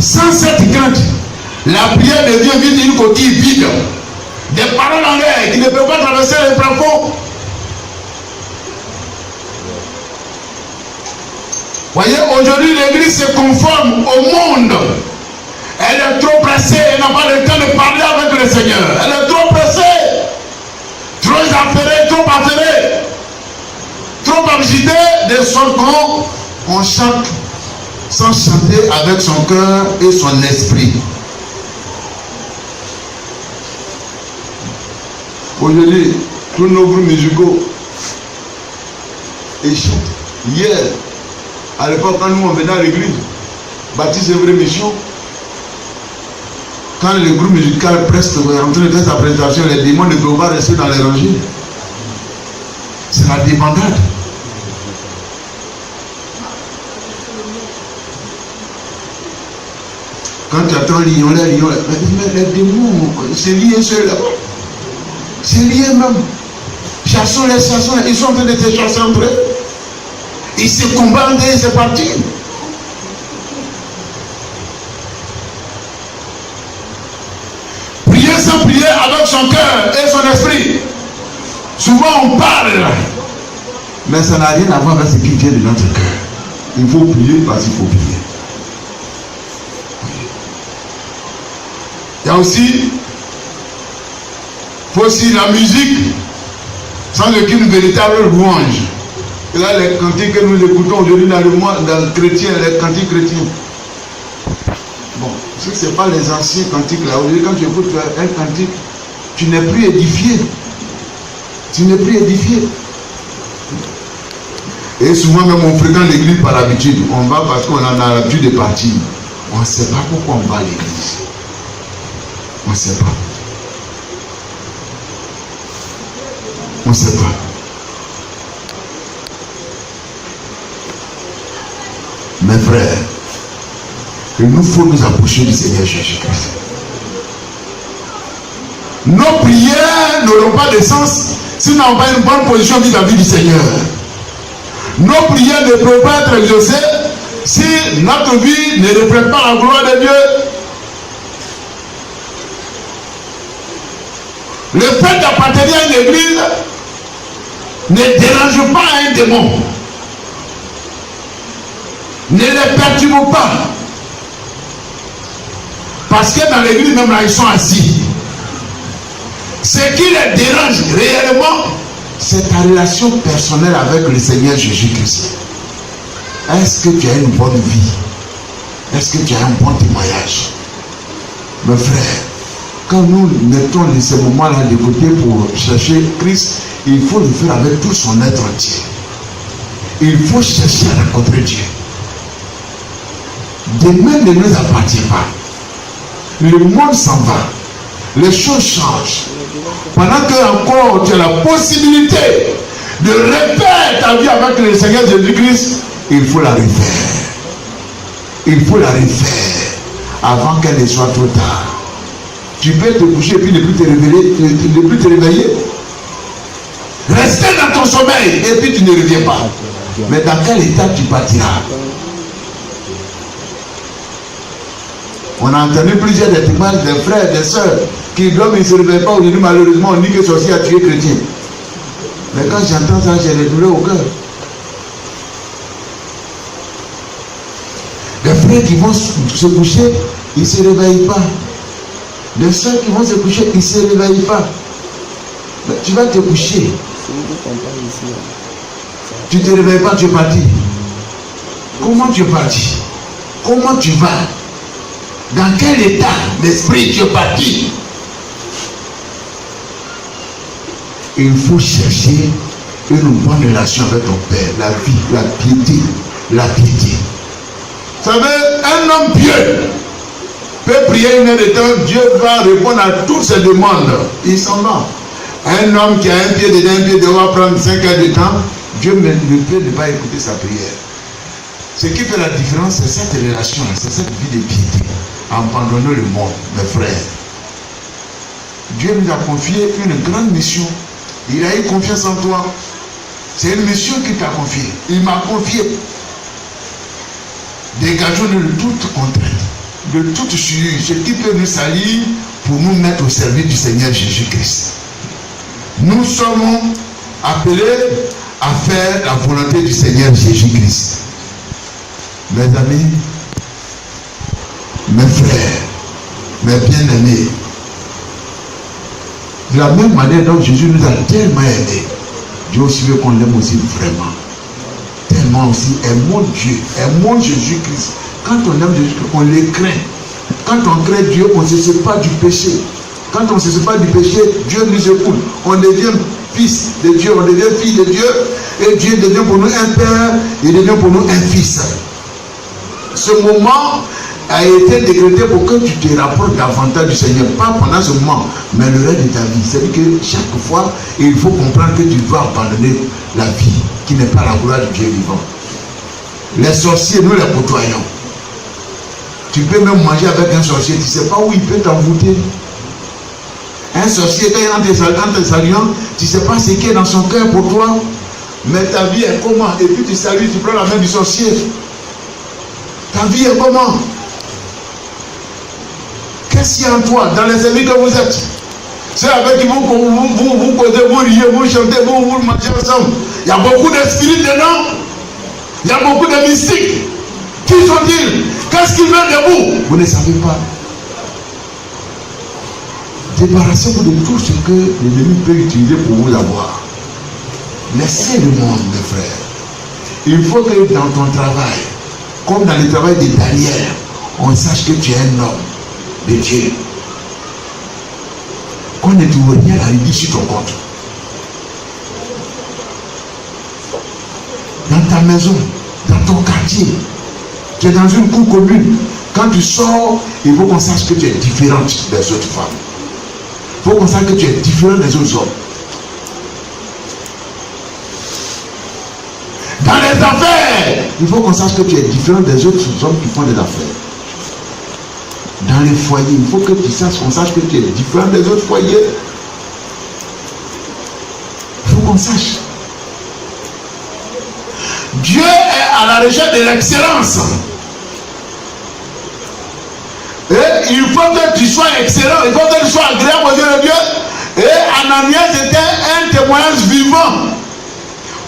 Sans cette crainte, la prière de Dieu vit une coquille vide. Des paroles en l'air qui ne peuvent pas traverser les plafonds. Voyez, aujourd'hui l'église se conforme au monde. Elle est trop pressée, elle n'a pas le temps de parler avec le Seigneur. Elle est trop pressée, trop affairée, trop agitée, de sorte qu'on chante sans chanter avec son cœur et son esprit. Aujourd'hui, tous nos groupes musicaux, ils chantent. Hier, à l'époque, quand nous on venait à l'église, Baptiste et Vraie Mission, quand le groupe musical presque en train de faire sa présentation, les démons ne peuvent pas rester dans les rangées. C'est la débandade. Quand tu attends lion, mais les démons, c'est lié seul là-bas. C'est lié même. Chassons les chassons, ils sont en train de se chasser entre eux. Ils se combattent et c'est parti. Prier sans prier avec son cœur et son esprit. Souvent on parle, mais ça n'a rien à voir avec ce qui vient de notre cœur. Il faut prier parce qu'il faut prier. Il y a aussi, faut aussi la musique sans aucune véritable louange. Et là, les cantiques que nous écoutons aujourd'hui dans le monde, dans le chrétien, les cantiques chrétiens. Bon, si ce n'est pas les anciens cantiques là, aujourd'hui, quand tu écoutes un cantique, tu n'es plus édifié. Tu n'es plus édifié. Et souvent, même on fréquente l'église par habitude. On va parce qu'on en a l'habitude de partir. On ne sait pas pourquoi on va à l'église. On ne sait pas. On ne sait pas. Mes frères, il nous faut nous approcher du Seigneur Jésus-Christ. Nos prières n'auront pas de sens si nous n'avons pas une bonne position vis-à-vis du Seigneur. Nos prières ne peuvent pas être exaucées si notre vie ne reflète pas la gloire de Dieu. Le fait d'appartenir à une église ne dérange pas un démon. Ne les perturbe pas. Parce que dans l'église, même là, ils sont assis. Ce qui les dérange réellement, c'est ta relation personnelle avec le Seigneur Jésus-Christ. Est-ce que tu as une bonne vie? Est-ce que tu as un bon témoignage? Mes frères, quand nous mettons ces moments-là de côté pour chercher Christ, il faut le faire avec tout son être entier. Il faut chercher à rencontrer Dieu. Demain ne nous appartient pas. Le monde s'en va. Les choses changent. Pendant que encore tu as la possibilité de refaire ta vie avec le Seigneur Jésus-Christ, il faut la refaire. Il faut la refaire avant qu'elle ne soit trop tard. Tu peux te coucher et puis ne plus te réveiller. Rester dans ton sommeil et puis tu ne reviens pas. Mais dans quel état tu partiras? On a entendu plusieurs des témoignages des frères, des sœurs qui dorment et ne se réveillent pas aujourd'hui. Malheureusement, on dit que sorcier a tué chrétien. Mais quand j'entends ça, j'ai des douleurs au cœur. Des frères qui vont se coucher, ils ne se réveillent pas. Des sœurs qui vont se coucher, ils ne se réveillent pas. Mais tu vas te coucher. Tu ne te réveilles pas, tu es parti. Comment tu es parti? Comment tu vas? Dans quel état d'esprit tu es parti? Il faut chercher une bonne relation avec ton Père, la vie, la piété, la piété. Vous savez, un homme pieux peut prier une heure de temps, Dieu va répondre à toutes ses demandes. Il s'en va. Un homme qui a un pied dedans, un pied dehors, va prendre 5 heures de temps, Dieu ne peut pas écouter sa prière. Ce qui fait la différence, c'est cette relation, c'est cette vie de piété. Abandonner le monde, mes frères. Dieu nous a confié une grande mission. Il a eu confiance en toi. C'est une mission qu'il t'a confiée. Il m'a confié. Dégageons-nous de toute contrainte, de toute souillure, ce qui peut nous salir pour nous mettre au service du Seigneur Jésus-Christ. Nous sommes appelés à faire la volonté du Seigneur Jésus-Christ. Mes amis, mes frères, mes bien-aimés, de la même manière dont Jésus nous a tellement aimés, Dieu aussi veut qu'on l'aime aussi vraiment. Tellement aussi, aimons Dieu, aimons Jésus-Christ. Quand on aime Jésus-Christ, on les craint. Quand on craint Dieu, on ne se sépare du péché. Quand on ne se sépare du péché, Dieu nous écoute. On devient fils de Dieu, on devient fille de Dieu, et Dieu devient pour nous un père, il devient pour nous un fils. Ce moment a été décrété pour que tu te rapproches davantage du Seigneur, pas pendant ce moment, mais le reste de ta vie. C'est-à-dire que chaque fois, il faut comprendre que tu dois abandonner la vie qui n'est pas la gloire du Dieu vivant. Les sorciers, nous les côtoyons. Tu peux même manger avec un sorcier, tu ne sais pas où il peut t'envoûter. Un sorcier, quand il entre en te saluant, tu ne sais pas ce qui est dans son cœur pour toi, mais ta vie est comment? Et puis tu salues, tu prends la main du sorcier. Ta vie est comment? Qu'est-ce qu'il y a en toi, dans les amis que vous êtes? C'est avec qui vous causez, vous riez, vous chantez, vous mangez ensemble. Il y a beaucoup d'esprits dedans. Il y a beaucoup de mystiques. Qui sont-ils? Qu'est-ce qu'ils veulent de vous? Vous ne savez pas. Débarrassez-vous de tout ce que l'ennemi peut utiliser pour vous avoir. Laissez le monde, mes frères. Il faut que dans ton travail, comme dans le travail de Daniel, on sache que tu es un homme de Dieu. Qu'on ne trouve rien à dire sur ton compte. Dans ta maison, dans ton quartier, tu es dans une cour commune. Quand tu sors, il faut qu'on sache que tu es différente des autres femmes. Il faut qu'on sache que tu es différent des autres hommes. Dans les affaires, il faut qu'on sache que tu es différent des autres hommes qui font des affaires. Dans les foyers, il faut que tu saches qu'on sache que tu es différent des autres foyers. Il faut qu'on sache. Dieu est à la recherche de l'excellence. Et il faut que tu sois excellent, il faut que tu sois agréable aux yeux de Dieu. Et Ananias était un témoignage vivant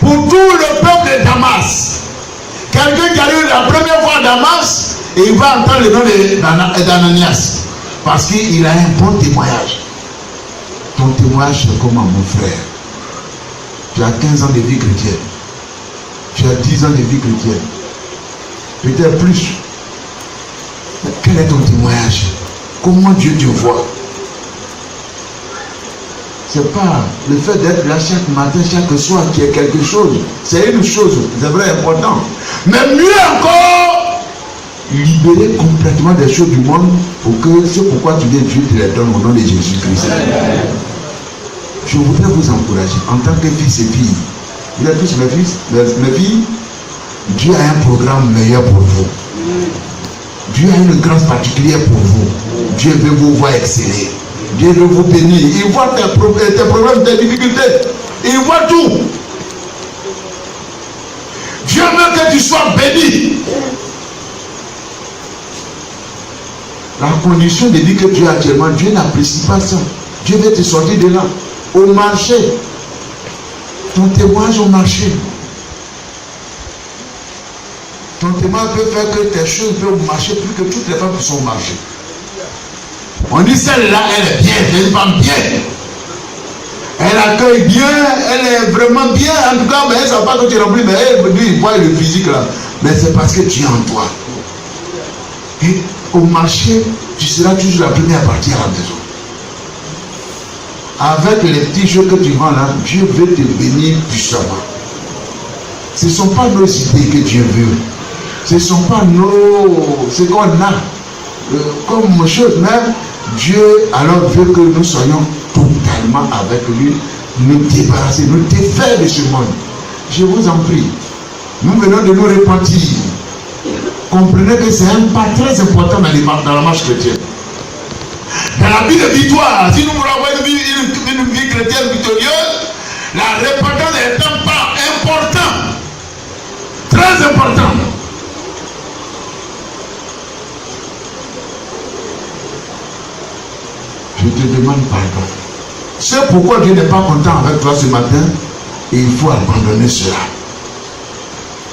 pour tout le peuple de Damas. Quelqu'un qui arrive la première fois à Damas, et il va entendre le nom d'Ananias. Parce qu'il a un bon témoignage. Ton témoignage, c'est comment, mon frère? Tu as 15 ans de vie chrétienne. Tu as 10 ans de vie chrétienne. Peut-être plus. Mais quel est ton témoignage? Comment Dieu te voit? C'est pas le fait d'être là chaque matin, chaque soir qui est quelque chose. C'est une chose, c'est vrai, important. Mais mieux encore, libérer complètement des choses du monde pour que c'est pourquoi tu viens, Dieu te les donne au nom de Jésus-Christ. Je voudrais vous encourager en tant que fils et filles. Vous êtes tous mes fils, mes filles. Dieu a un programme meilleur pour vous. Dieu a une grâce particulière pour vous. Dieu veut vous voir exceller. Dieu veut vous bénir. Il voit tes problèmes, tes difficultés. Il voit tout. Dieu veut que tu sois béni. La condition de dire que tu es actuellement, Dieu n'apprécie pas ça. Dieu veut te sortir de là. Au marché. Ton témoignage au marché. Ton témoignage peut faire que tes choses peuvent marcher plus que toutes les femmes qui sont au marché. On dit celle-là, elle est bien, c'est une femme bien. Elle accueille bien, elle est vraiment bien. En tout cas, mais elle ne sait pas que tu es rempli, mais elle voit le physique là. Mais c'est parce que tu es en toi. Et au marché, tu seras toujours la première à partir à la maison. Avec les petits jeux que tu vends là, Dieu veut te bénir puissamment. Ce ne sont pas nos idées que Dieu veut. Ce ne sont pas ce qu'on a comme chose, mais Dieu alors veut que nous soyons totalement avec lui, nous débarrasser, nous défaire de ce monde. Je vous en prie, nous venons de nous repentir. Comprenez que c'est un pas très important dans la marche chrétienne. Dans la vie de victoire, si nous voulons avoir une vie chrétienne victorieuse, la repentance est un pas important, très important. Je te demande pardon. C'est pourquoi Dieu n'est pas content avec toi ce matin et il faut abandonner cela.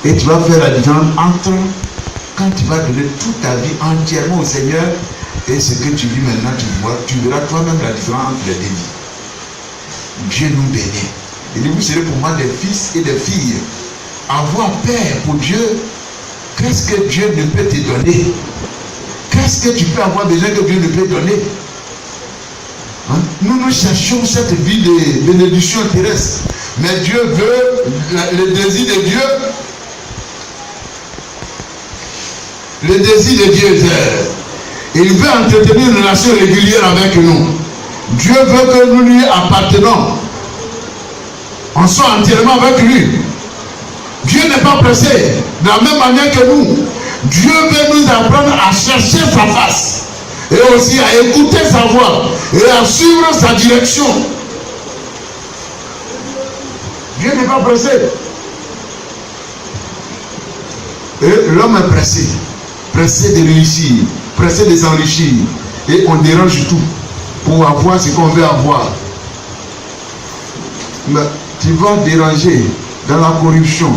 Et tu vas faire la différence entre quand tu vas donner toute ta vie entièrement au Seigneur et ce que tu vis maintenant, tu verras toi-même la différence entre les deux vies. Dieu nous bénit. Et vous serez pour moi des fils et des filles. Avoir peur pour Dieu, qu'est-ce que Dieu ne peut te donner? Qu'est-ce que tu peux avoir besoin que Dieu ne peut donner? Hein? Nous cherchons cette vie de bénédiction terrestre. Mais Dieu veut, le désir de Dieu, il veut entretenir une relation régulière avec nous. Dieu veut que nous lui appartenons. On soit entièrement avec lui. Dieu n'est pas pressé. De la même manière que nous, Dieu veut nous apprendre à chercher sa face. Et aussi à écouter sa voix. Et à suivre sa direction. Dieu n'est pas pressé. Et l'homme est pressé. Pressé de réussir. Pressé de s'enrichir. Et on dérange tout. Pour avoir ce qu'on veut avoir. Mais tu vas déranger dans la corruption.